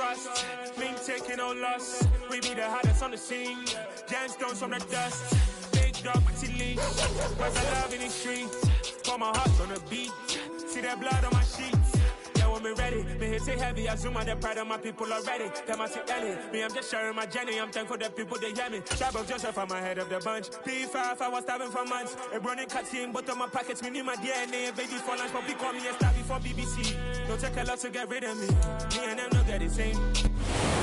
trust. Mean taking no loss. We be the hardest on the scene. Gemstones from the dust. Big dog, pretty leash. Cause I love in the streets. Put my heart on the beat. See that blood on my sheets. Yeah, when me ready, me hit it heavy. I zoom on the pride of my people already. Them I see Ellie. Me, I'm just sharing my journey. I'm thankful that people they hear me. Sharp of Joseph, I'm ahead of the bunch. P5, I was starving for months. A running cut team, but on my pockets, me need my DNA. Baby for lunch, but we call me a star before BBC. Don't take a lot to get rid of me. Me and them don't get the same.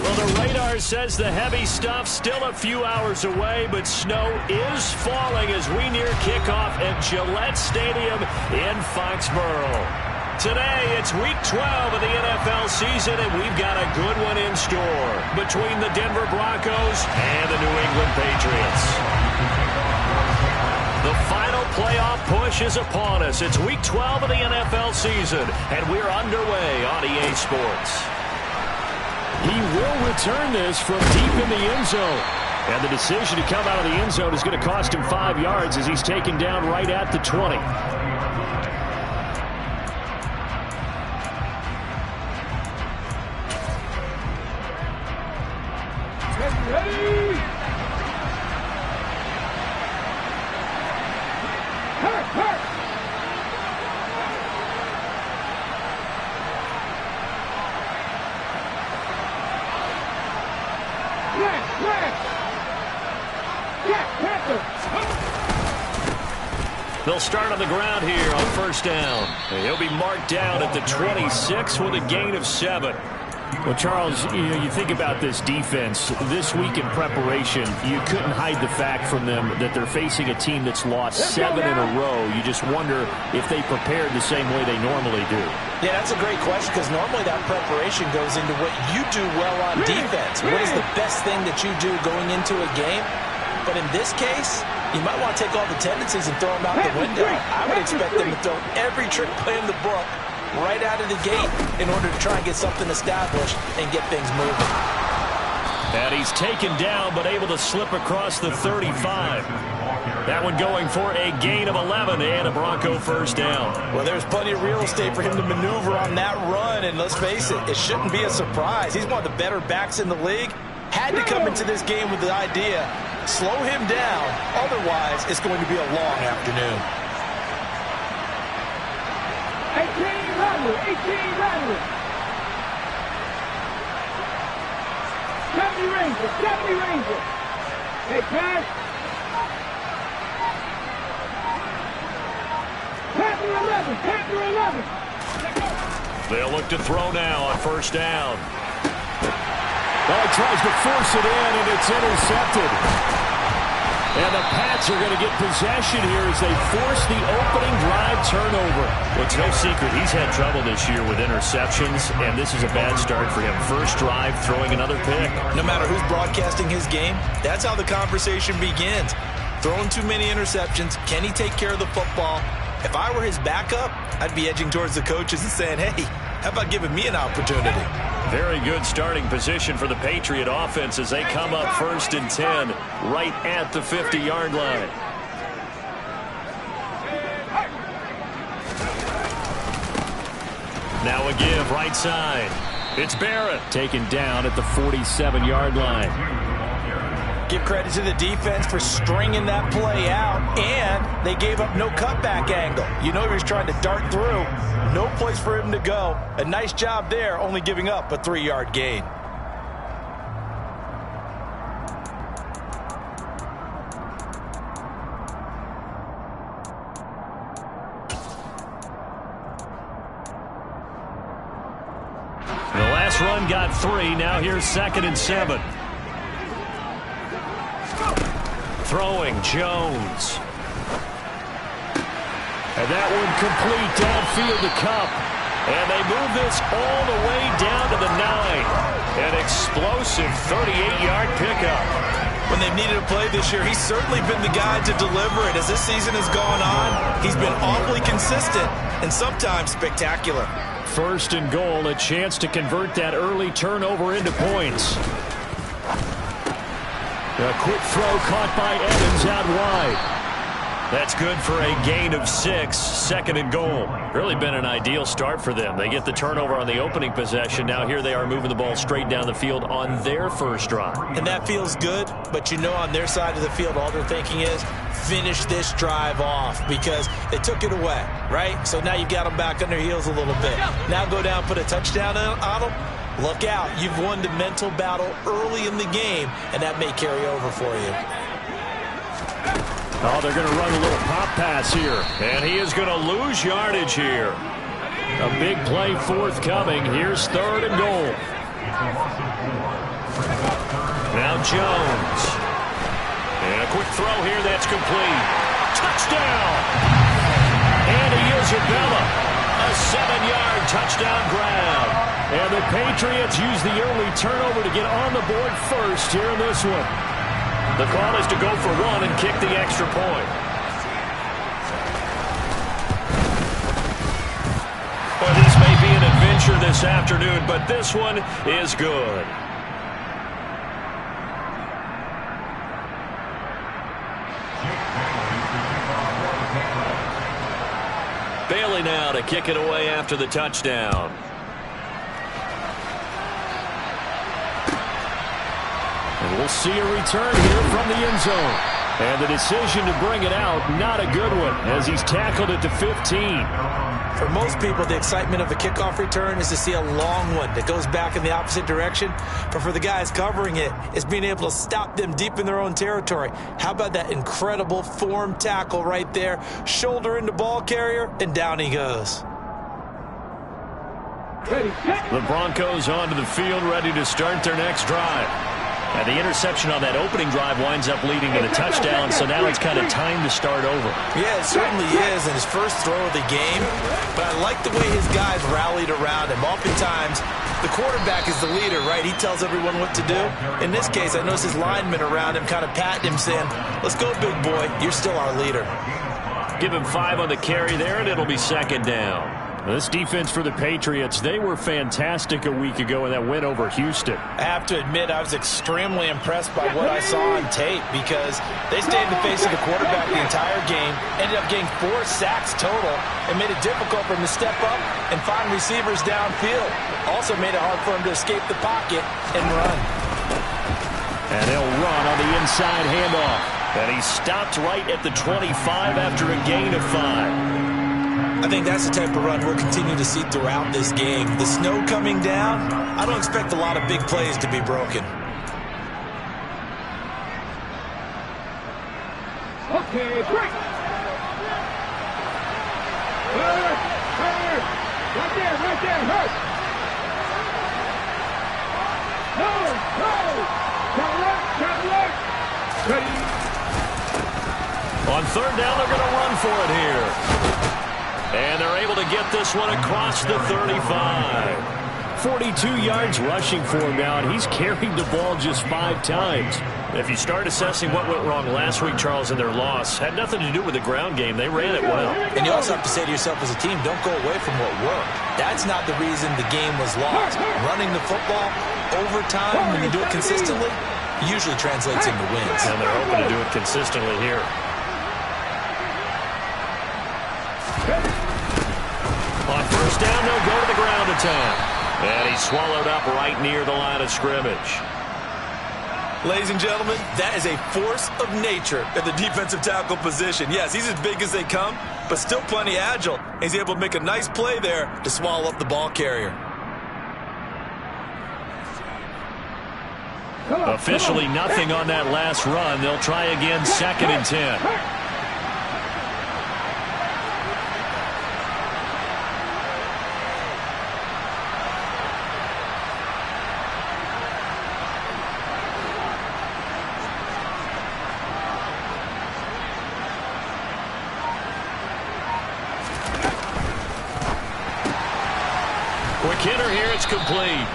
Well, the radar says the heavy stuff still a few hours away, but snow is falling as we near kickoff at Gillette Stadium in Foxborough. Today, it's week 12 of the NFL season, and we've got a good one in store between the Denver Broncos and the New England Patriots. The final playoff push is upon us. It's week 12 of the NFL season, and we're underway on EA Sports. He will return this from deep in the end zone. And the decision to come out of the end zone is going to cost him 5 yards as he's taken down right at the 20. They'll start on the ground here on first down. He'll be marked down at the 26 with a gain of 7. Well, Charles, you think about this defense. This week in preparation, you couldn't hide the fact from them that they're facing a team that's lost 7 in a row. You just wonder if they prepared the same way they normally do. Yeah, that's a great question because normally that preparation goes into what you do well on defense. What is the best thing that you do going into a game? But in this case, you might want to take all the tendencies and throw them out the window. I would expect them to throw every trick play in the book right out of the gate in order to try and get something established and get things moving. And he's taken down but able to slip across the 35. That one going for a gain of 11 and a Bronco first down. Well, there's plenty of real estate for him to maneuver on that run, and let's face it, it shouldn't be a surprise. He's one of the better backs in the league. Had to come into this game with the idea, slow him down, otherwise it's going to be a long afternoon. 18 Rattler. 70 Ranger. Hey, pass. Panther 11. They'll look to throw now on first down. Well, he tries to force it in, and it's intercepted. And the Pats are going to get possession here as they force the opening drive turnover. Well, it's no secret he's had trouble this year with interceptions, and this is a bad start for him. First drive, throwing another pick. No matter who's broadcasting his game, that's how the conversation begins. Throwing too many interceptions, can he take care of the football? If I were his backup, I'd be edging towards the coaches and saying, hey, how about giving me an opportunity? Very good starting position for the Patriot offense as they come up 1st and 10 right at the 50-yard line. Now a give right side. It's Barrett. Taken down at the 47-yard line. Give credit to the defense for stringing that play out, and they gave up no cutback angle. You know he was trying to dart through. No place for him to go. A nice job there, only giving up a 3-yard gain. The last run got 3. Now here's 2nd and 7. Throwing Jones. And that one complete downfield to Cup. And they move this all the way down to the 9. An explosive 38-yard pickup. When they've needed a play this year, he's certainly been the guy to deliver it. As this season has gone on, he's been awfully consistent and sometimes spectacular. 1st and goal, a chance to convert that early turnover into points. A quick throw caught by Evans out wide. That's good for a gain of 6, 2nd and goal. Really been an ideal start for them. They get the turnover on the opening possession. Now here they are moving the ball straight down the field on their first drive. And that feels good, but you know on their side of the field all they're thinking is finish this drive off because they took it away, right? So now you've got them back on their heels a little bit. Now go down, put a touchdown on them. Look out. You've won the mental battle early in the game, and that may carry over for you. Oh, they're going to run a little pop pass here. And he is going to lose yardage here. A big play forthcoming. Here's 3rd and goal. Now Jones. And a quick throw here that's complete. Touchdown! Andy Isabella. A 7-yard touchdown grab. And the Patriots use the early turnover to get on the board first here in this one. The call is to go for 1 and kick the extra point. Well, this may be an adventure this afternoon, but this one is good. Bailey now to kick it away after the touchdown. And we'll see a return here from the end zone. And the decision to bring it out, not a good one, as he's tackled it to 15. For most people, the excitement of a kickoff return is to see a long one that goes back in the opposite direction. But for the guys covering it, it's being able to stop them deep in their own territory. How about that incredible form tackle right there? Shoulder into ball carrier, and down he goes. The Broncos onto the field, ready to start their next drive. And the interception on that opening drive winds up leading to the touchdown, so now it's kind of time to start over. Yeah, it certainly is in his first throw of the game. But I like the way his guys rallied around him. Oftentimes, the quarterback is the leader, right? He tells everyone what to do. In this case, I noticed his linemen around him kind of patting him, saying, let's go, big boy. You're still our leader. Give him 5 on the carry there, and it'll be 2nd down. This defense for the Patriots, they were fantastic a week ago in that win over Houston. I have to admit, I was extremely impressed by what I saw on tape because they stayed in the face of the quarterback the entire game, ended up getting 4 sacks total, and made it difficult for him to step up and find receivers downfield. Also made it hard for him to escape the pocket and run. And they'll run on the inside handoff. And he stopped right at the 25 after a gain of 5. I think that's the type of run we'll continue to see throughout this game. The snow coming down, I don't expect a lot of big plays to be broken. Okay, break. Hurt. Right there, hurt. No. Try to work. Ready. On 3rd down, they're going to run for it here. And they're able to get this one across the 35. 42 yards rushing for him now, and he's carried the ball just 5 times. If you start assessing what went wrong last week, Charles, in their loss, had nothing to do with the ground game. They ran it well. And you also have to say to yourself as a team, don't go away from what worked. That's not the reason the game was lost. Running the football over time, when you do it consistently, usually translates into wins. And they're hoping to do it consistently here. On 1st down, they'll go to the ground attack. And he's swallowed up right near the line of scrimmage. Ladies and gentlemen, that is a force of nature at the defensive tackle position. Yes, he's as big as they come, but still plenty agile. He's able to make a nice play there to swallow up the ball carrier. Officially nothing on that last run. They'll try again, 2nd and 10. Quick hitter here, it's complete.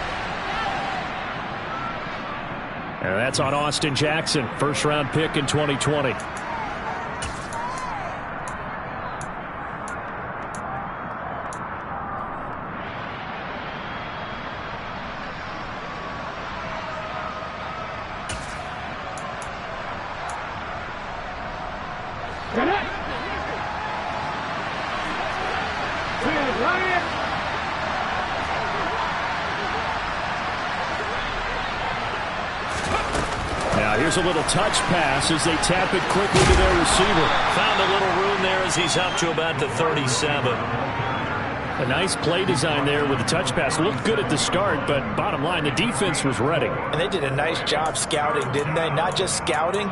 And that's on Austin Jackson, first-round pick in 2020. Here's a little touch pass as they tap it quickly to their receiver. Found a little room there as he's up to about the 37. A nice play design there with the touch pass. Looked good at the start, but bottom line, the defense was ready. And they did a nice job scouting, didn't they? Not just scouting,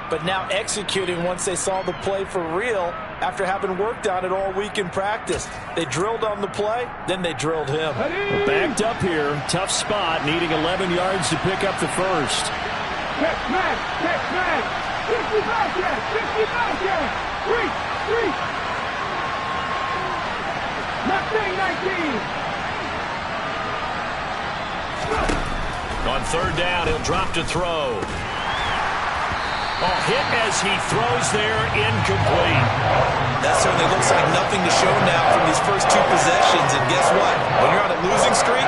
but now executing once they saw the play for real after having worked on it all week in practice. They drilled on the play, then they drilled him. Backed up here, tough spot, needing 11 yards to pick up the first. Catch man, 55 yards, 55 yards, reach. Mustang 19. On third down, he'll drop to throw. Hit as he throws there, incomplete. That certainly looks like nothing to show now from these first two possessions. And guess what? When you're on a losing streak,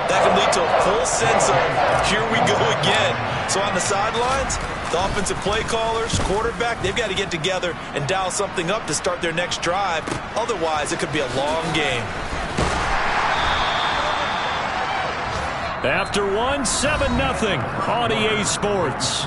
that can lead to a full sense of, here we go again. So on the sidelines, the offensive play callers, quarterback, they've got to get together and dial something up to start their next drive. Otherwise, it could be a long game. After one, 7-0 on EA Sports.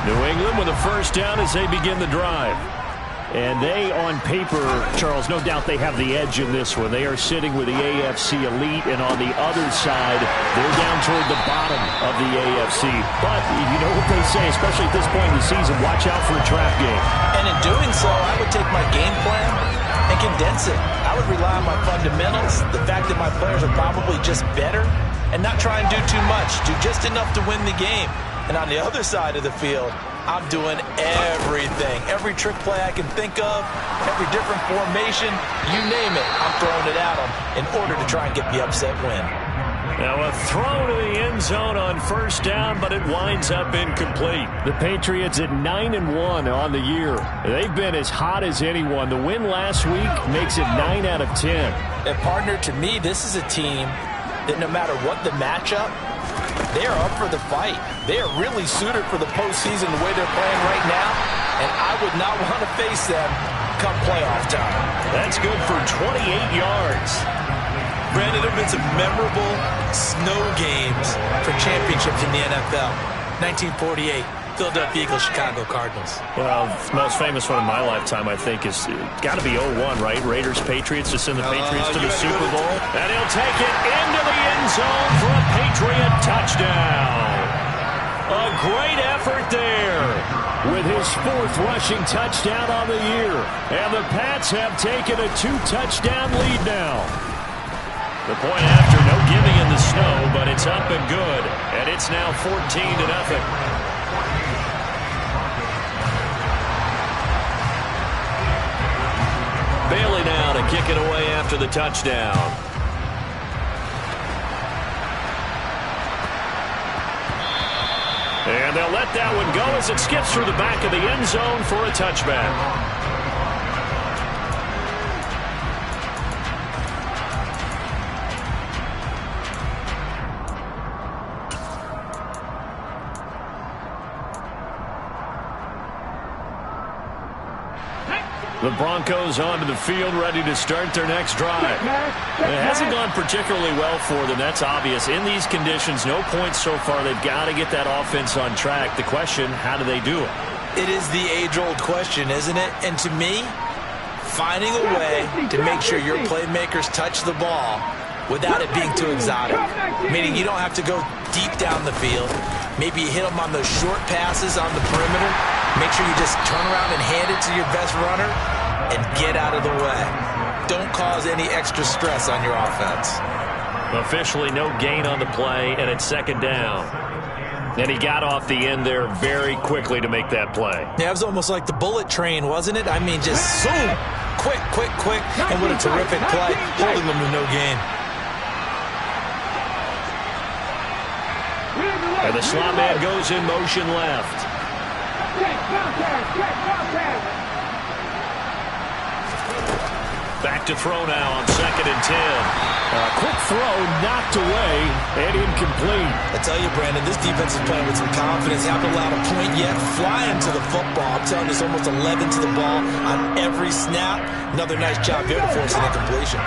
New England with a first down as they begin the drive. And they, on paper, Charles, no doubt they have the edge in this one. They are sitting with the AFC elite, and on the other side, they're down toward the bottom of the AFC. But you know what they say, especially at this point in the season, watch out for a trap game. And in doing so, I would take my game plan and condense it. I would rely on my fundamentals, the fact that my players are probably just better, and not try and do too much, do just enough to win the game. And on the other side of the field, I'm doing everything. Every trick play I can think of, every different formation, you name it, I'm throwing it at them in order to try and get the upset win. Now a throw to the end zone on first down, but it winds up incomplete. The Patriots at 9-1 on the year. They've been as hot as anyone. The win last week makes it 9 out of 10. And partner, to me, this is a team that no matter what the matchup, they are up for the fight. They are really suited for the postseason the way they're playing right now, and I would not want to face them come playoff time. That's good for 28 yards. Brandon, there have been some memorable snow games for championships in the NFL. 1948, Philadelphia Eagles, Chicago Cardinals. Well, the most famous one in my lifetime, I think, is got to be 0-1, right? Raiders, Patriots, to send the Patriots to the Super Bowl. And he'll take it into the end zone for a Patriot touchdown. A great effort there. With his fourth rushing touchdown on the year. And the Pats have taken a 2-touchdown lead now. The point after, no giving in the snow, but it's up and good. And it's now 14-0. Bailey now to kick it away after the touchdown. And they'll let that one go as it skips through the back of the end zone for a touchback. The Broncos onto the field, ready to start their next drive. It hasn't gone particularly well for them. That's obvious. In these conditions, no points so far. They've got to get that offense on track. The question, how do they do it? It is the age-old question, isn't it? And to me, finding a way to make sure your playmakers touch the ball without it being too exotic. Meaning you don't have to go deep down the field. Maybe you hit them on those short passes on the perimeter. Make sure you just turn around and hand it to your best runner and get out of the way. Don't cause any extra stress on your offense. Officially no gain on the play, and it's second down. And he got off the end there very quickly to make that play. Yeah, it was almost like the bullet train, wasn't it? I mean, just zoom. Quick, quick, quick. And what a terrific play, holding them to no gain. And the slot man goes in motion left. Back to throw now on 2nd and 10. Quick throw, knocked away, and incomplete. I tell you, Brandon, this defense is playing with some confidence. Haven't allowed a point yet. Flying to the football. I'm telling you, it's almost 11 to the ball on every snap. Another nice job here to force an incompletion.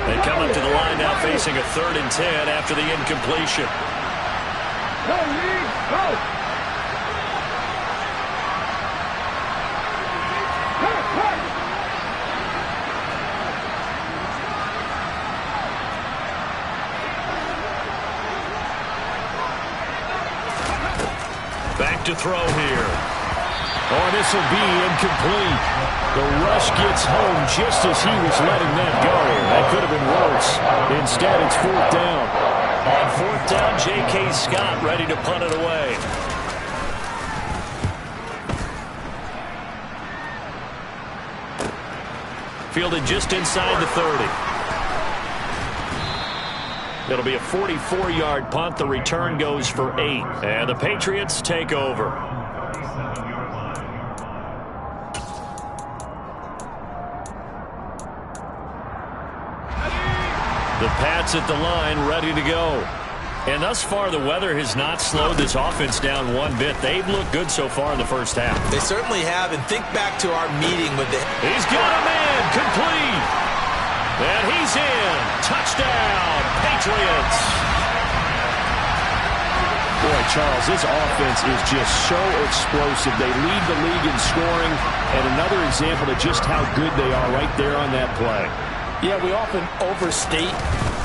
They come up to the line now facing a 3rd and 10 after the incompletion. Go, Lee, go! Back to throw here. Oh, this will be incomplete. The rush gets home just as he was letting that go. That could have been worse. Instead, it's 4th down. On 4th down, J.K. Scott ready to punt it away. Fielded just inside the 30. It'll be a 44-yard punt. The return goes for 8. And the Patriots take over. The Pats at the line, ready to go. And thus far, the weather has not slowed this offense down one bit. They've looked good so far in the first half. They certainly have, and think back to our meeting with the... He's got a man, complete. And he's in. Touchdown, Patriots. Boy, Charles, this offense is just so explosive. They lead the league in scoring, and another example of just how good they are right there on that play. Yeah, we often overstate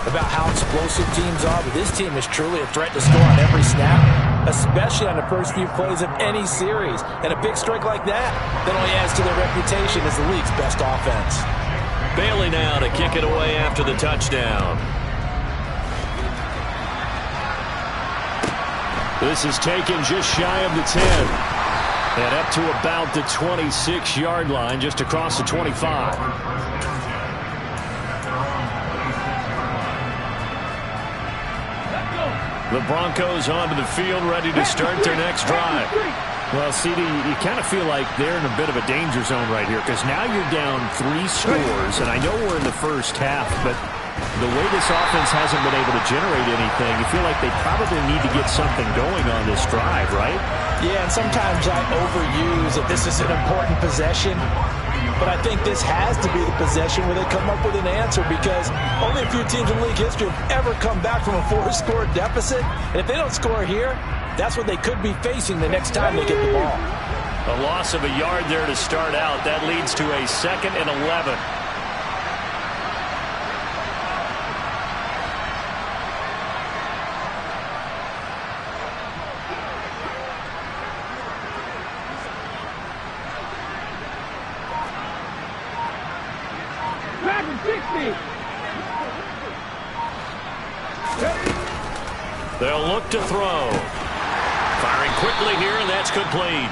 about how explosive teams are, but this team is truly a threat to score on every snap, especially on the first few plays of any series. And a big strike like that only adds to their reputation as the league's best offense. Bailey now to kick it away after the touchdown. This is taken just shy of the 10. And up to about the 26-yard line, just across the 25. The Broncos onto the field, ready to start their next drive. Well, CD, you kind of feel like they're in a bit of a danger zone right here because now you're down 3 scores, and I know we're in the first half, but the way this offense hasn't been able to generate anything, you feel like they probably need to get something going on this drive, right? Yeah, and sometimes I overuse that this is an important possession. But I think this has to be the possession where they come up with an answer because only a few teams in league history have ever come back from a 4-score deficit. And if they don't score here, that's what they could be facing the next time they get the ball. A loss of a yard there to start out. That leads to a 2nd and 11. They'll look to throw. Firing quickly here, and that's complete.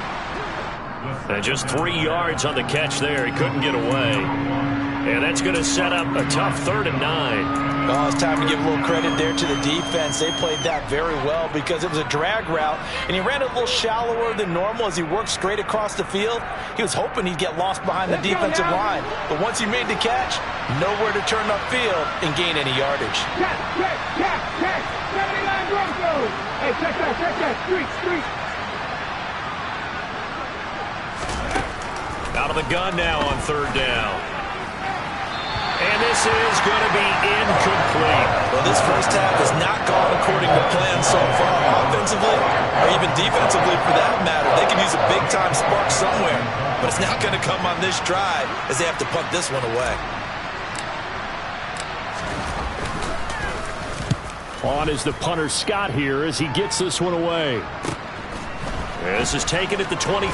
And just 3 yards on the catch there. He couldn't get away. And that's going to set up a tough 3rd and 9. Oh, it's time to give a little credit there to the defense. They played that very well because it was a drag route, and he ran it a little shallower than normal as he worked straight across the field. He was hoping he'd get lost behind the defensive line. But once he made the catch, nowhere to turn upfield and gain any yardage. Check. 79 Broncos. Hey, check that. Street. Out of the gun now on 3rd down. And this is going to be incomplete. Well, this first half has not gone according to plan so far, offensively or even defensively for that matter. They can use a big-time spark somewhere, but it's not going to come on this drive as they have to punt this one away. On is the punter Scott here as he gets this one away. This is taken at the 23.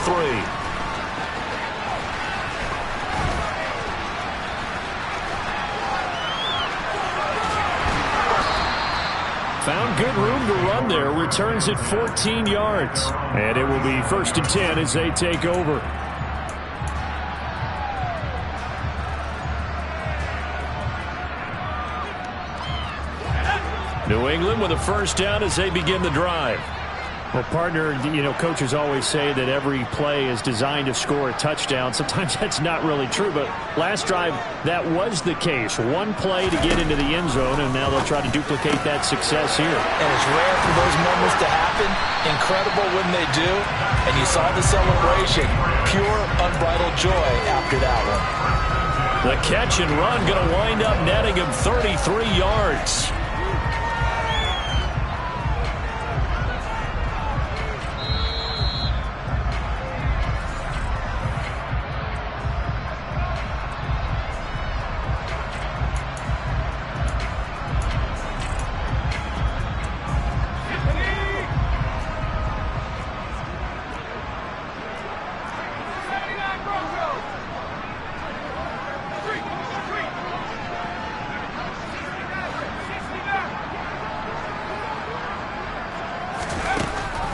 Found good room room to run there. Returns it 14 yards. And it will be 1st and 10 as they take over. New England with a first down as they begin the drive. Well, partner, coaches always say that every play is designed to score a touchdown. Sometimes that's not really true, but last drive, that was the case. One play to get into the end zone, and now they'll try to duplicate that success here. And it's rare for those moments to happen. Incredible when they do. And you saw the celebration. Pure, unbridled joy after that one. The catch and run going to wind up netting him 33 yards.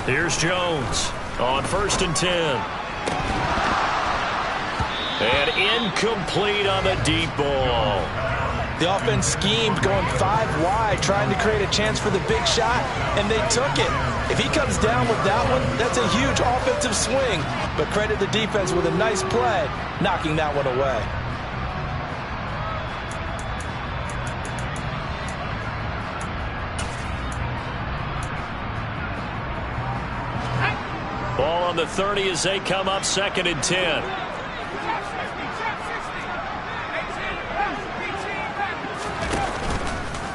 Here's Jones on 1st and 10. And incomplete on the deep ball. The offense schemed going 5 wide, trying to create a chance for the big shot, and they took it. If he comes down with that one, that's a huge offensive swing. But credit the defense with a nice play, knocking that one away. Ball on the 30 as they come up 2nd and 10.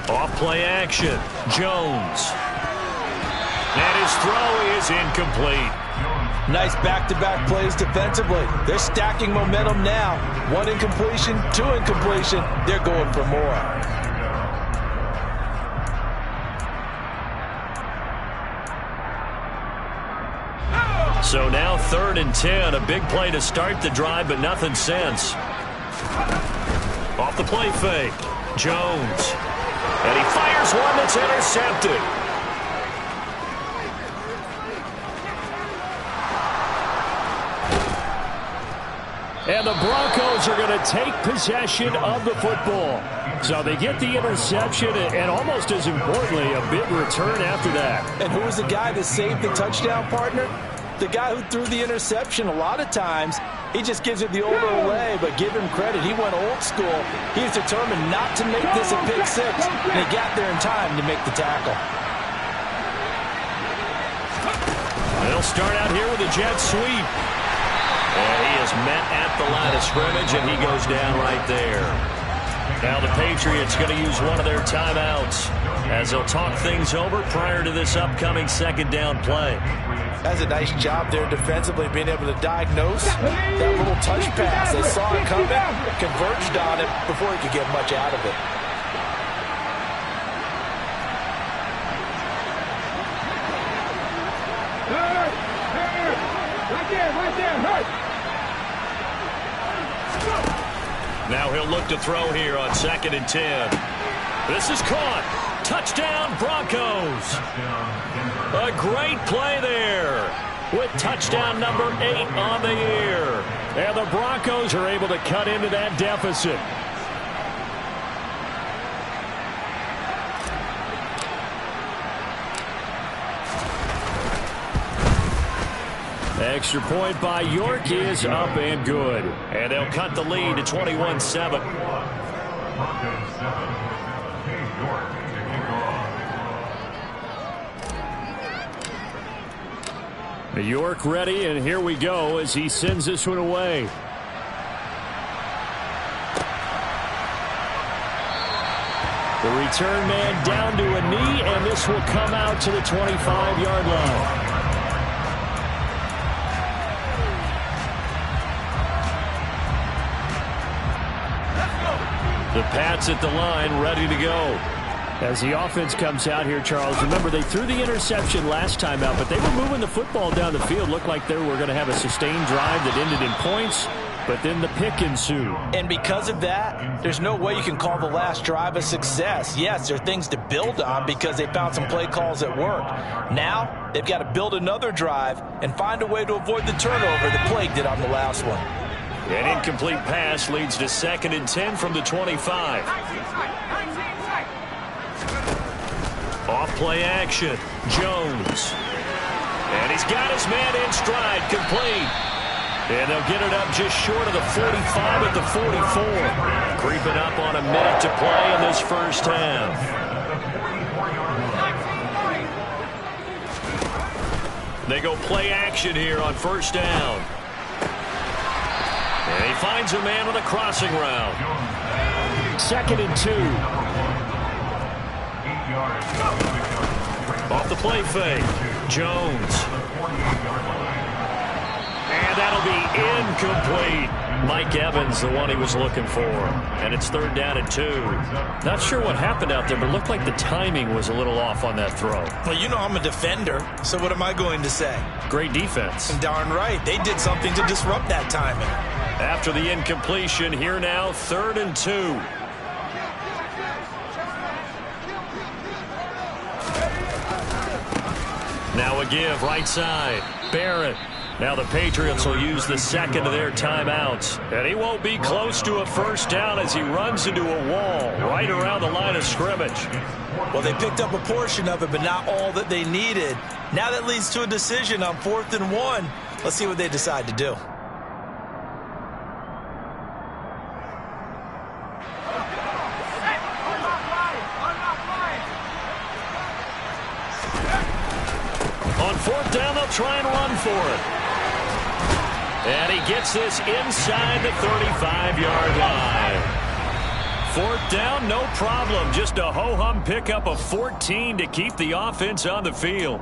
Off play action. Jones. And his throw is incomplete. Nice back-to-back plays defensively. They're stacking momentum now. 1 incompletion, 2 incompletion. They're going for more. So now 3rd and 10. A big play to start the drive, but nothing since. Off the play fake. Jones. And he fires one that's intercepted. And the Broncos are going to take possession of the football. So they get the interception and almost as importantly, a big return after that. And who was the guy that saved the touchdown, partner? The guy who threw the interception. A lot of times, he just gives it the old Olay, but give him credit. He went old school. He was determined not to make this a pick six, and he got there in time to make the tackle. They'll start out here with a jet sweep. And he is met at the line of scrimmage, and he goes down right there. Now the Patriots going to use one of their timeouts as they'll talk things over prior to this upcoming 2nd down play. That's a nice job there defensively, being able to diagnose that little touch pass. They saw it coming, converged on it before he could get much out of it. Right there, hurt. Now he'll look to throw here on 2nd and 10. This is caught. Touchdown, Broncos. A great play there with touchdown number 8 on the year. And the Broncos are able to cut into that deficit. Extra point by York is up and good. And they'll cut the lead to 21-7. York ready, and here we go as he sends this one away. The return man down to a knee, and this will come out to the 25-yard line. The Pats at the line, ready to go. As the offense comes out here, Charles, remember they threw the interception last time out, but they were moving the football down the field. Looked like they were going to have a sustained drive that ended in points. but then the pick ensued. And because of that, there's no way you can call the last drive a success. Yes, there are things to build on because they found some play calls that work. Now, they've got to build another drive and find a way to avoid the turnover that plagued it on the last one. An incomplete pass leads to 2nd and 10 from the 25. Off play action. Jones. And he's got his man in stride, complete. And they'll get it up just short of the 45 at the 44. Creeping up on a minute to play in this first half. They go play action here on first down. And he finds a man with a crossing route. 2nd and 2. Off the play fake. Jones. And that'll be incomplete. Mike Evans, the one he was looking for. And it's 3rd down and 2. Not sure what happened out there, but it looked like the timing was a little off on that throw. Well, you know I'm a defender, so what am I going to say? Great defense. And darn right, they did something to disrupt that timing. After the incompletion, here now, 3rd and 2. Now a give, right side. Barrett. Now the Patriots will use the 2nd of their timeouts. And he won't be close to a first down as he runs into a wall right around the line of scrimmage. Well, they picked up a portion of it, but not all that they needed. Now that leads to a decision on 4th and 1. Let's see what they decide to do. On 4th down, they'll try and run for it. And he gets this inside the 35-yard line. 4th down, no problem. Just a ho-hum pickup of 14 to keep the offense on the field.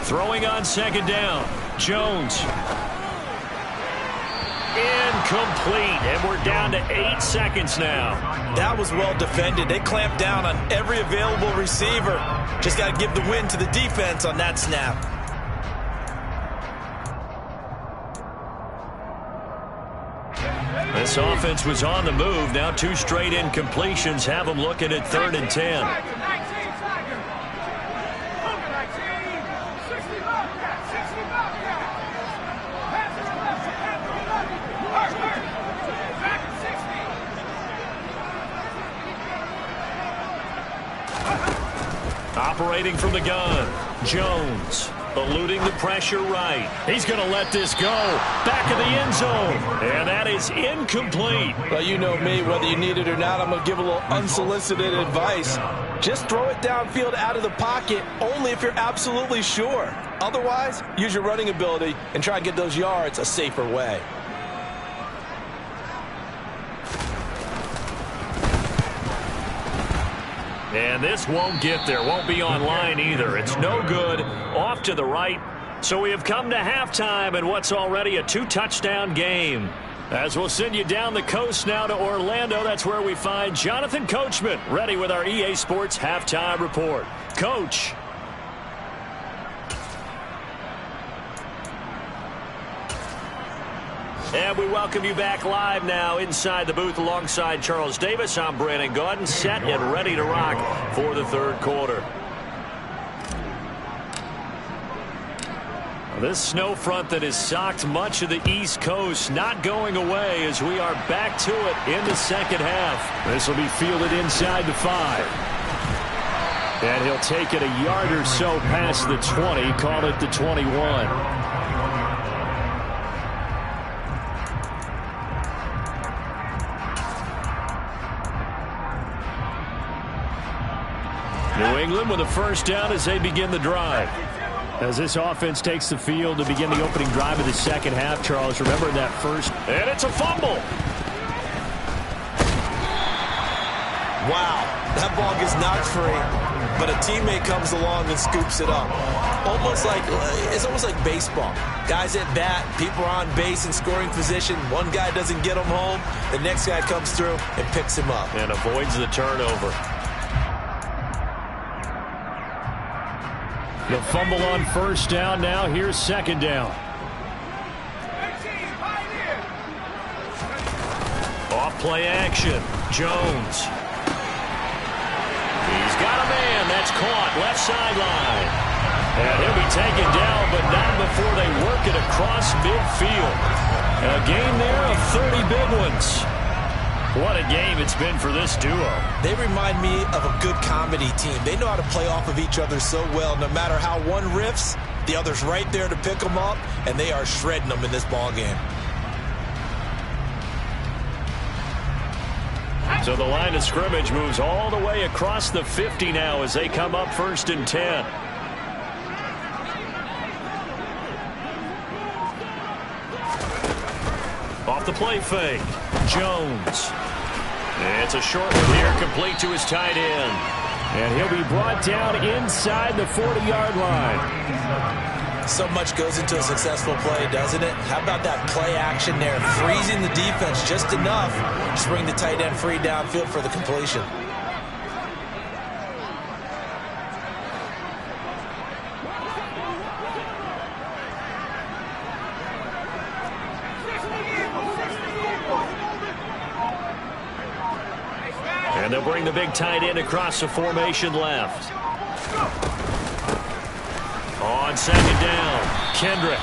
Throwing on 2nd down. Jones. Incomplete. And we're down to 8 seconds now. That was well defended. They clamped down on every available receiver. Just got to give the win to the defense on that snap. This offense was on the move. Now 2 straight incompletions have them looking at 3rd and 10. Operating from the gun, Jones, eluding the pressure right. He's going to let this go. Back of the end zone. And that is incomplete. Well, you know me, whether you need it or not, I'm going to give a little unsolicited advice. Just throw it downfield out of the pocket, only if you're absolutely sure. Otherwise, use your running ability and try and get those yards a safer way. And this won't get there. Won't be online either. It's no good. Off to the right. So we have come to halftime in what's already a 2-touchdown game. As we'll send you down the coast now to Orlando, that's where we find Jonathan Coachman ready with our EA Sports Halftime Report. Coach. And we welcome you back live now inside the booth alongside Charles Davis. I'm Brandon Gaudin, set and ready to rock for the 3rd quarter. This snow front that has socked much of the East Coast not going away as we are back to it in the 2nd half. This will be fielded inside the 5. And he'll take it a yard or so past the 20, call it the 21. New England with a first down as they begin the drive. As this offense takes the field to begin the opening drive of the second half, Charles, remember that first. And it's a fumble. Wow, that ball gets knocked free, but a teammate comes along and scoops it up. It's almost like baseball. Guys at bat, people are on base in scoring position. One guy doesn't get him home. The next guy comes through and picks him up. And avoids the turnover. The fumble on first down. Now here's second down. Off play action. Jones. He's got a man. That's caught. Left sideline. And he'll be taken down, but not before they work it across midfield. A game there of 30 big ones. What a game it's been for this duo. They remind me of a good comedy team. They know how to play off of each other so well. No matter how one riffs, the other's right there to pick them up, and they are shredding them in this ball game. So the line of scrimmage moves all the way across the 50 now as they come up 1st and 10. Off the play fake. Jones. It's a short one here, complete to his tight end. And he'll be brought down inside the 40-yard line. So much goes into a successful play, doesn't it? How about that play action there? Freezing the defense just enough to bring the tight end free downfield for the completion. And they'll bring the big tight end across the formation left. On second down, Kendrick.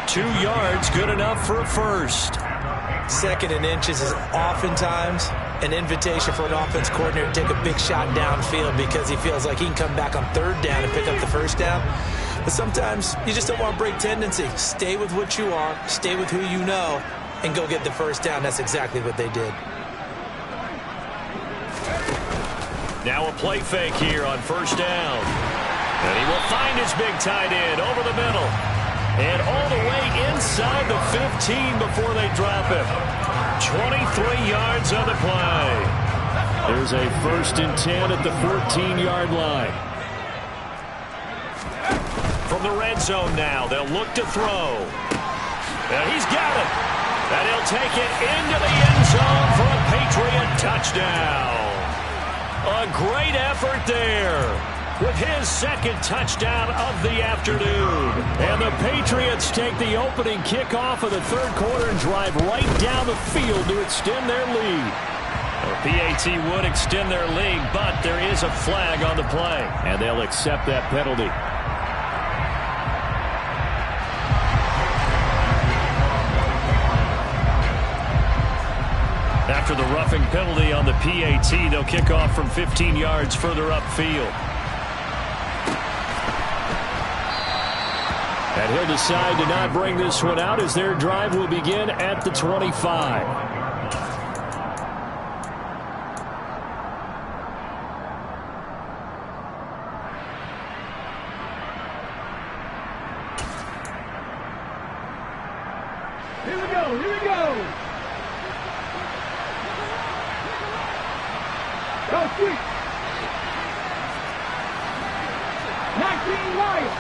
2 yards, good enough for a first. 2nd and inches is oftentimes an invitation for an offense coordinator to take a big shot downfield because he feels like he can come back on 3rd down and pick up the first down. But sometimes you just don't want to break tendency. Stay with what you are, stay with who you know, and go get the first down. That's exactly what they did. Now a play fake here on 1st down. And he will find his big tight end over the middle. And all the way inside the 15 before they drop him. 23 yards on the play. There's a 1st and 10 at the 14-yard line. From the red zone now, they'll look to throw. And he's got it. And he'll take it into the end zone for a Patriot touchdown. A great effort there with his 2nd touchdown of the afternoon. And the Patriots take the opening kickoff of the 3rd quarter and drive right down the field to extend their lead. The PAT would extend their lead, but there is a flag on the play. And they'll accept that penalty. After the roughing penalty on the PAT, they'll kick off from 15 yards further upfield. And he'll decide to not bring this one out as their drive will begin at the 25. Here we go, here we go. Go, sweet. 19 Lions.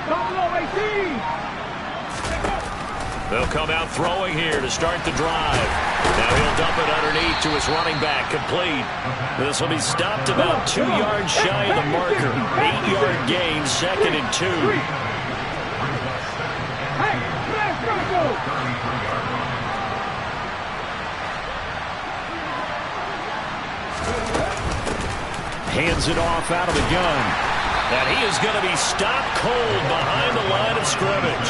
Buffalo 18. They'll come out throwing here to start the drive. Now he'll dump it underneath to his running back, complete. This will be stopped about 2 yards shy of the marker. 8-yard gain, 2nd and 2. Hands it off out of the gun. And he is going to be stopped cold behind the line of scrimmage.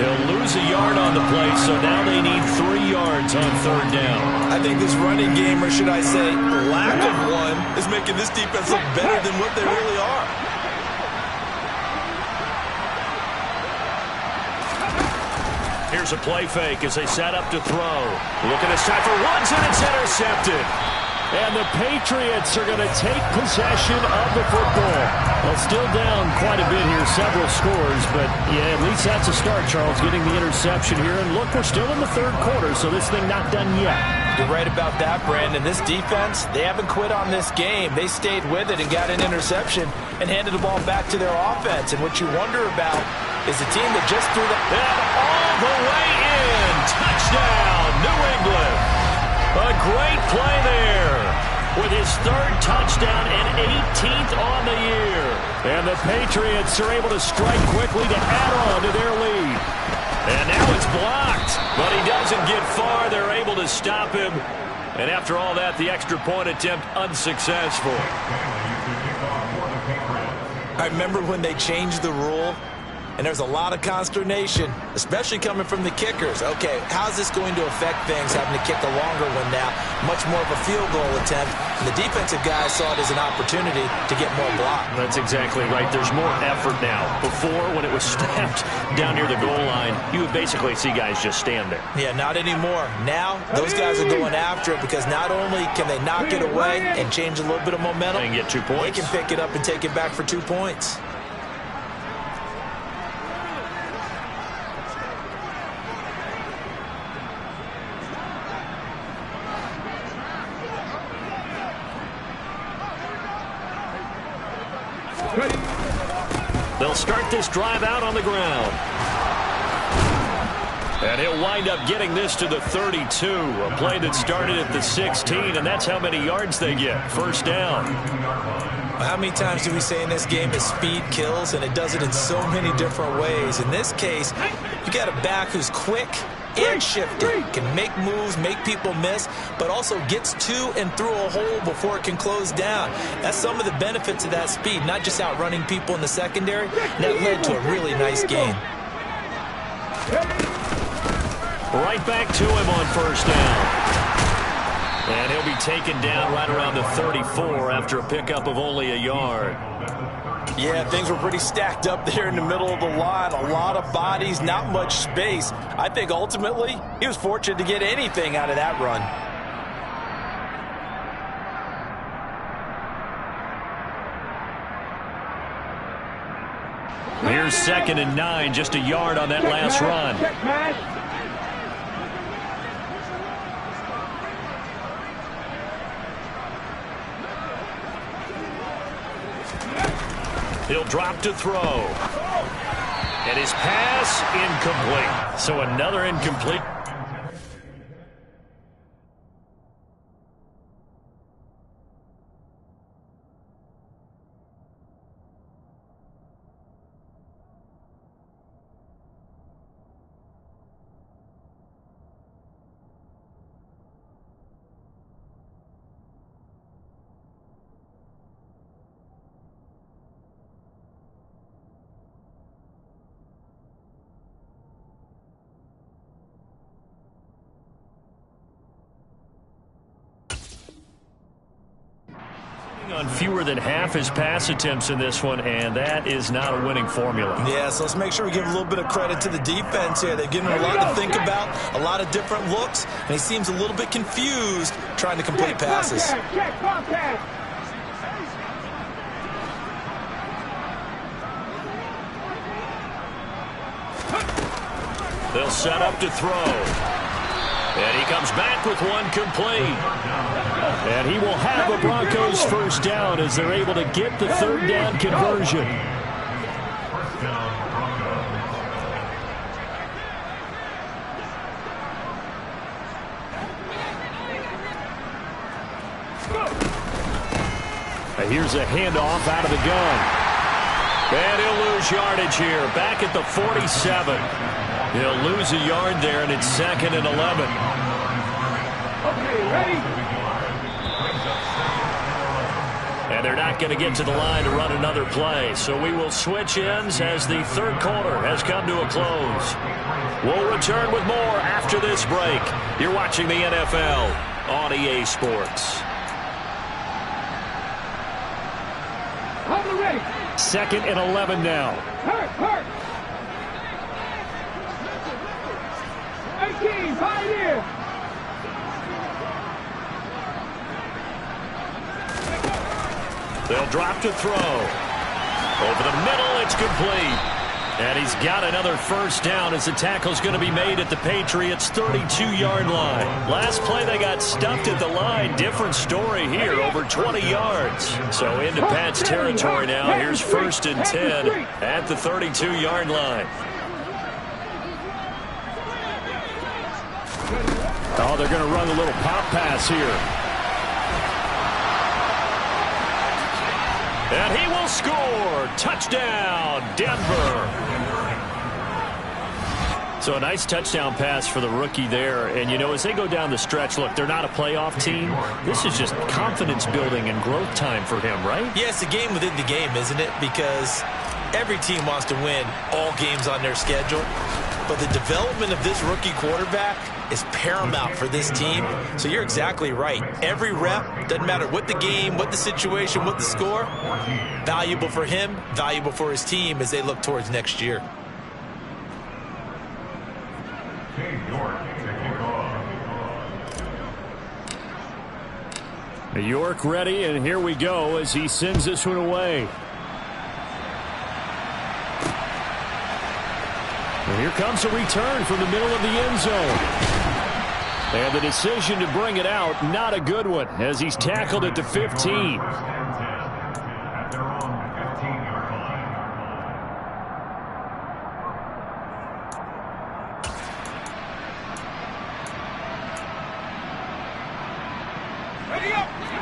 He'll lose a yard on the play, so now they need 3 yards on 3rd down. I think this running game, or should I say lack of one, is making this defense look better than what they really are. Here's a play fake as they set up to throw. Looking this time for Woods, and it's intercepted. And the Patriots are going to take possession of the football. Well, still down quite a bit here, several scores, but yeah, at least that's a start, Charles, getting the interception here. And look, we're still in the third quarter, so this thing not done yet. You're right about that, Brandon. This defense, they haven't quit on this game. They stayed with it and got an interception and handed the ball back to their offense. And what you wonder about is the team that just threw and all the way in. Touchdown, New England. A great play there with his third touchdown and 18th on the year. And the Patriots are able to strike quickly to add on to their lead. And now it's blocked, but he doesn't get far. They're able to stop him. And after all that, the extra point attempt unsuccessful. I remember when they changed the rule, and there's a lot of consternation, especially coming from the kickers. Okay, how's this going to affect things, having to kick a longer one now? Much more of a field goal attempt. And the defensive guys saw it as an opportunity to get more block. That's exactly right. There's more effort now. Before, when it was snapped down near the goal line, you would basically see guys just stand there. Yeah, not anymore. Now, those guys are going after it because not only can they knock it away and change a little bit of momentum, and get 2 points. They can pick it up and take it back for 2 points. They'll start this drive out on the ground. And he'll wind up getting this to the 32. A play that started at the 16, and that's how many yards they get. First down. How many times do we say in this game that speed kills, and it does it in so many different ways? In this case, you got a back who's quick and shifty, can make moves, make people miss, but also gets to and through a hole before it can close down. That's some of the benefits of that speed, not just outrunning people in the secondary. That led to a really nice game. Right back to him on first down. And he'll be taken down right around the 34 after a pickup of only a yard. Yeah, things were pretty stacked up there in the middle of the line. A lot of bodies, not much space. I think ultimately he was fortunate to get anything out of that run. Here's 2nd and 9, just a yard on that last run. He'll drop to throw. And his pass incomplete. So another incomplete. On fewer than half his pass attempts in this one, and that is not a winning formula. Yeah, so let's make sure we give a little bit of credit to the defense here. They've given him a lot to think about, a lot of different looks, and he seems a little bit confused trying to complete passes. They'll set up to throw. And he comes back with one complete. And he will have the Broncos first down as they're able to get the third down conversion. And here's a handoff out of the gun. And he'll lose yardage here, back at the 47. He'll lose a yard there, and it's 2nd and 11. Okay, ready? And they're not going to get to the line to run another play. So we will switch ends as the third quarter has come to a close. We'll return with more after this break. You're watching the NFL on EA Sports. Hold it ready. 2nd and 11 now. Hurt. They'll drop to throw. Over the middle, it's complete. And he's got another first down as the tackle's going to be made at the Patriots' 32-yard line. Last play, they got stuffed at the line. Different story here, over 20 yards. So into Pat's territory now. Here's 1st and 10 at the 32-yard line. Oh, they're going to run a little pop pass here. And he will score. Touchdown, Denver. So a nice touchdown pass for the rookie there. And, you know, as they go down the stretch, look, they're not a playoff team. This is just confidence building and growth time for him, right? Yeah, it's a game within the game, isn't it? Because every team wants to win all games on their schedule. But the development of this rookie quarterback is paramount for this team. So you're exactly right. Every rep, doesn't matter what the game, what the situation, what the score, valuable for him, valuable for his team as they look towards next year. York ready, and here we go as he sends this one away. And here comes a return from the middle of the end zone. And the decision to bring it out, not a good one, as he's tackled at the 15.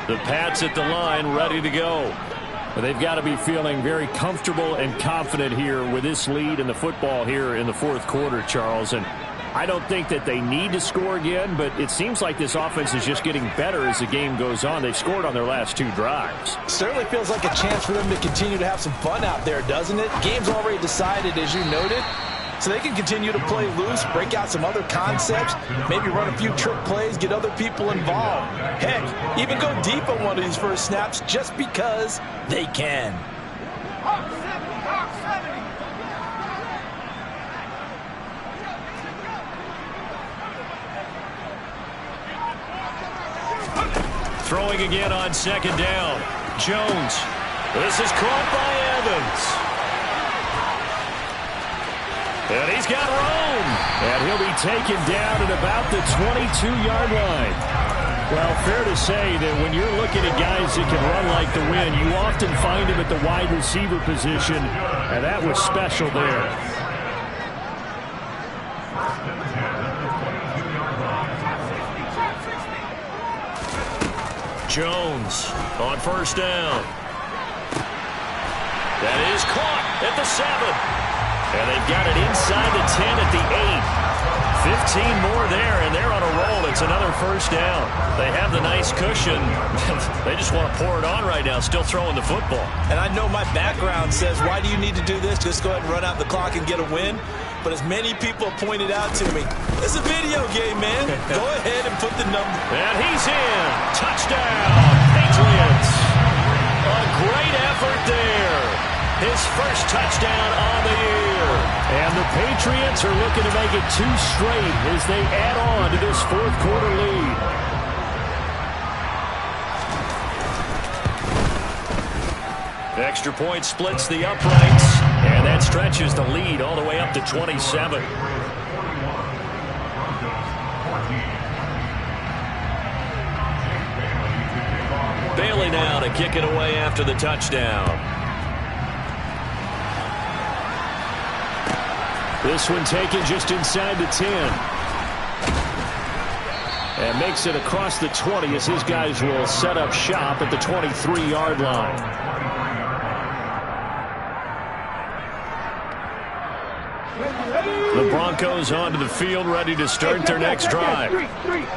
The Pats at the line, ready to go. They've got to be feeling very comfortable and confident here with this lead in the football here in the fourth quarter, Charles. And I don't think that they need to score again, but it seems like this offense is just getting better as the game goes on. They've scored on their last 2 drives. Certainly feels like a chance for them to continue to have some fun out there, doesn't it? Game's already decided, as you noted. So they can continue to play loose, break out some other concepts, maybe run a few trick plays, get other people involved. Heck, even go deep on one of these first snaps just because they can. Throwing again on 2nd down. Jones. This is caught by Evans. And he's got room. And he'll be taken down at about the 22-yard line. Well, fair to say that when you're looking at guys that can run like the wind, you often find him at the wide receiver position, and that was special there. Jones on 1st down. That is caught at the 7. And they've got it inside the 10 at the 8. 15 more there, and they're on a roll. It's another first down. They have the nice cushion. They just want to pour it on right now, still throwing the football. And I know my background says, why do you need to do this? Just go ahead and run out the clock and get a win. But as many people have pointed out to me, it's a video game, man. Go ahead and put the number. And he's in. Touchdown, Patriots. A great effort there. His first touchdown on the year. And the Patriots are looking to make it 2 straight as they add on to this fourth quarter lead. Extra point splits the uprights, and that stretches the lead all the way up to 27. Bailey now to kick it away after the touchdown. This one taken just inside the 10. And makes it across the 20 as his guys will set up shop at the 23-yard line. The Broncos onto the field, ready to start their next drive.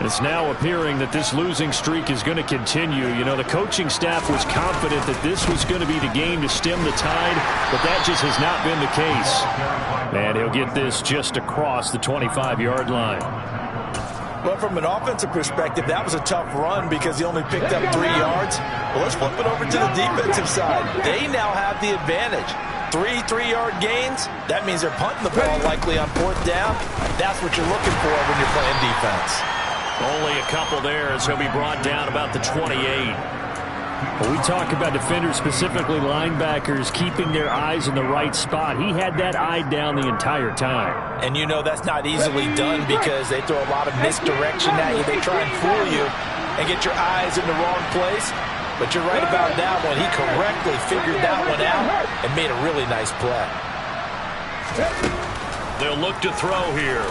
It's now appearing that this losing streak is going to continue. You know, the coaching staff was confident that this was going to be the game to stem the tide, but that just has not been the case. And he'll get this just across the 25-yard line. Well, from an offensive perspective, that was a tough run because he only picked up 3 yards. Well, let's flip it over to the defensive side. They now have the advantage. 3 3-yard gains, that means they're punting the ball likely on 4th down. That's what you're looking for when you're playing defense. Only a couple there as he'll be brought down about the 28. When we talk about defenders, specifically linebackers, keeping their eyes in the right spot, he had that eye down the entire time. And you know that's not easily done because they throw a lot of misdirection at you. They try and fool you and get your eyes in the wrong place. But you're right about that one. He correctly figured that one out and made a really nice play. They'll look to throw here.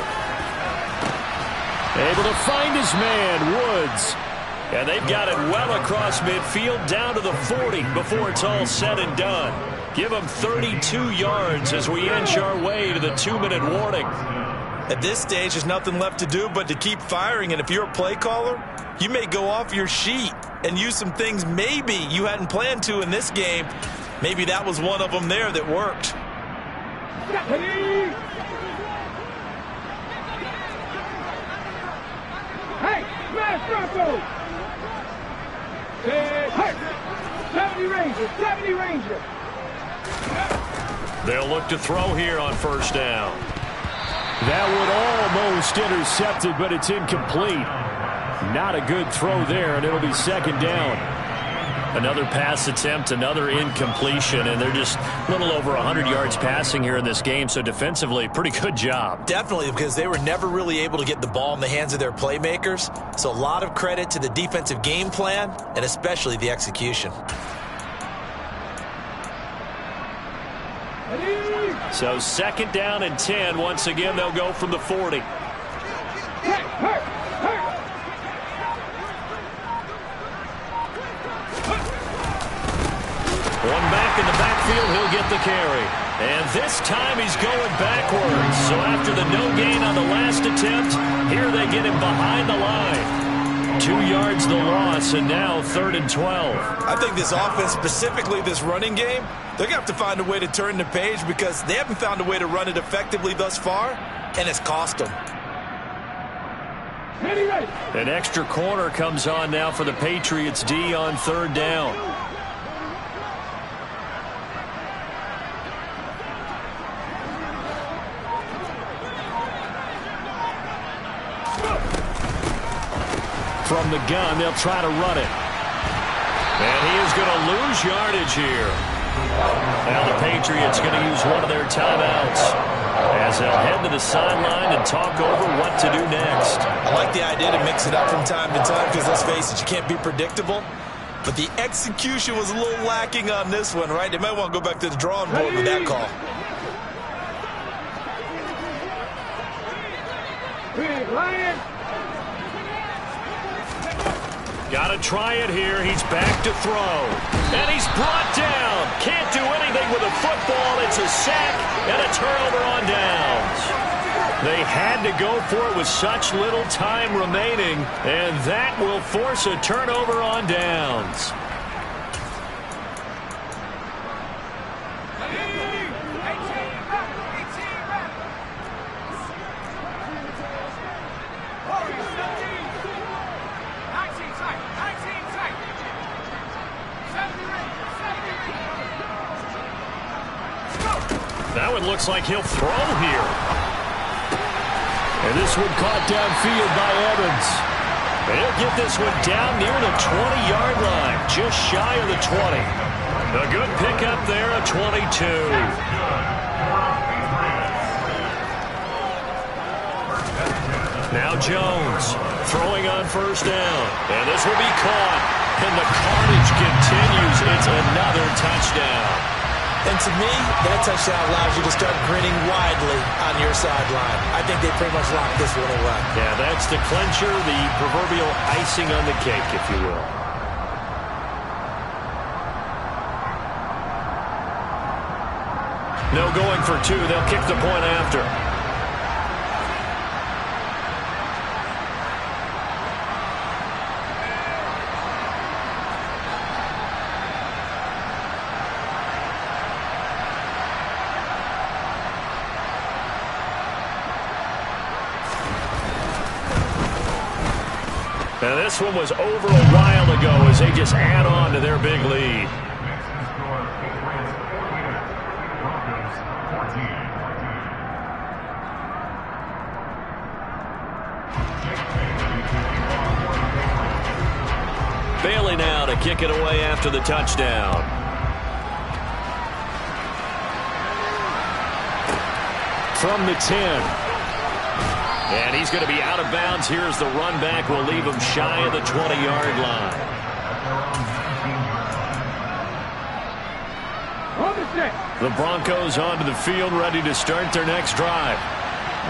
Able to find his man, Woods. And they've got it well across midfield down to the 40 before it's all said and done. Give them 32 yards as we inch our way to the 2-minute warning. At this stage, there's nothing left to do but to keep firing. And if you're a play caller, you may go off your sheet and use some things maybe you hadn't planned to in this game. Maybe that was one of them there that worked. Hey, smash Bronco! 70 Ranger, 70 Ranger. They'll look to throw here on first down. That one almost intercepted, but it's incomplete. Not a good throw there, and it'll be second down. Another pass attempt, another incompletion, and they're just a little over 100 yards passing here in this game, so defensively, pretty good job. Definitely, because they were never really able to get the ball in the hands of their playmakers. So a lot of credit to the defensive game plan and especially the execution. So second down and 10. Once again, they'll go from the 40. One back in the backfield, he'll get the carry. And this time he's going backwards. So after the no gain on the last attempt, here they get him behind the line. 2 yards the loss, and now 3rd and 12. I think this offense, specifically this running game, they're going to have to find a way to turn the page because they haven't found a way to run it effectively thus far, and it's cost them. An extra corner comes on now for the Patriots D on 3rd down. From the gun, they'll try to run it. And he is going to lose yardage here. Now the Patriots going to use one of their timeouts as they'll head to the sideline and talk over what to do next. I like the idea to mix it up from time to time because, let's face it, you can't be predictable. But the execution was a little lacking on this one, right? They might want to go back to the drawing board with that call. Big Lion. Got to try it here. He's back to throw. And he's brought down. Can't do anything with a football. It's a sack and a turnover on downs. They had to go for it with such little time remaining, and that will force a turnover on downs. That one looks like he'll throw here. And this one caught downfield by Evans. And he'll get this one down near the 20-yard line, just shy of the 20. A good pickup there, a 22. Now Jones throwing on first down. And this will be caught. And the carnage continues. It's another touchdown. And to me, that touchdown allows you to start grinning widely on your sideline. I think they pretty much locked this one away. Yeah, that's the clincher, the proverbial icing on the cake, if you will. No going for two. They'll kick the point after. And this one was over a while ago as they just add on to their big lead. Bailey now to kick it away after the touchdown. From the 10. And he's going to be out of bounds. Here's the run back. Will leave him shy of the 20-yard line. The Broncos onto the field, ready to start their next drive.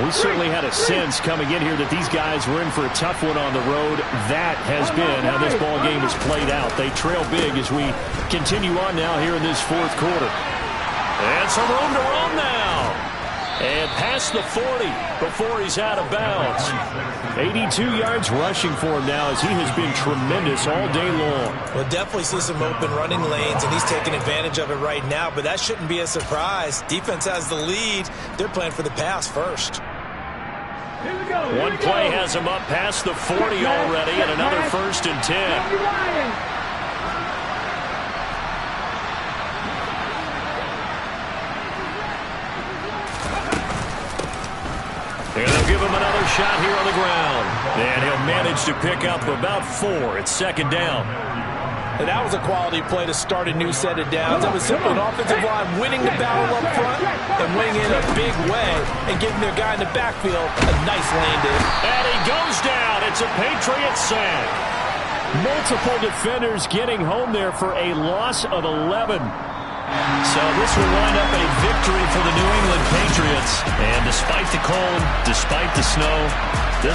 We certainly had a sense coming in here that these guys were in for a tough one on the road. That has been how this ball game has played out. They trail big as we continue on now here in this fourth quarter. And some room to run now. And past the 40 before he's out of bounds. 82 yards rushing for him now as he has been tremendous all day long. We'll definitely see some open running lanes, and he's taking advantage of it right now, but that shouldn't be a surprise. Defense has the lead. They're playing for the pass first. One play has him up past the 40 already, and another 1st and 10. And they'll give him another shot here on the ground. And he'll manage to pick up about 4. It's 2nd down. And that was a quality play to start a new set of downs. That was simply an offensive line winning the battle up front and winning in a big way and giving their guy in the backfield a nice landing. And he goes down. It's a Patriots sack. Multiple defenders getting home there for a loss of 11. So this will wind up a victory for the New England Patriots. And despite the cold, despite the snow,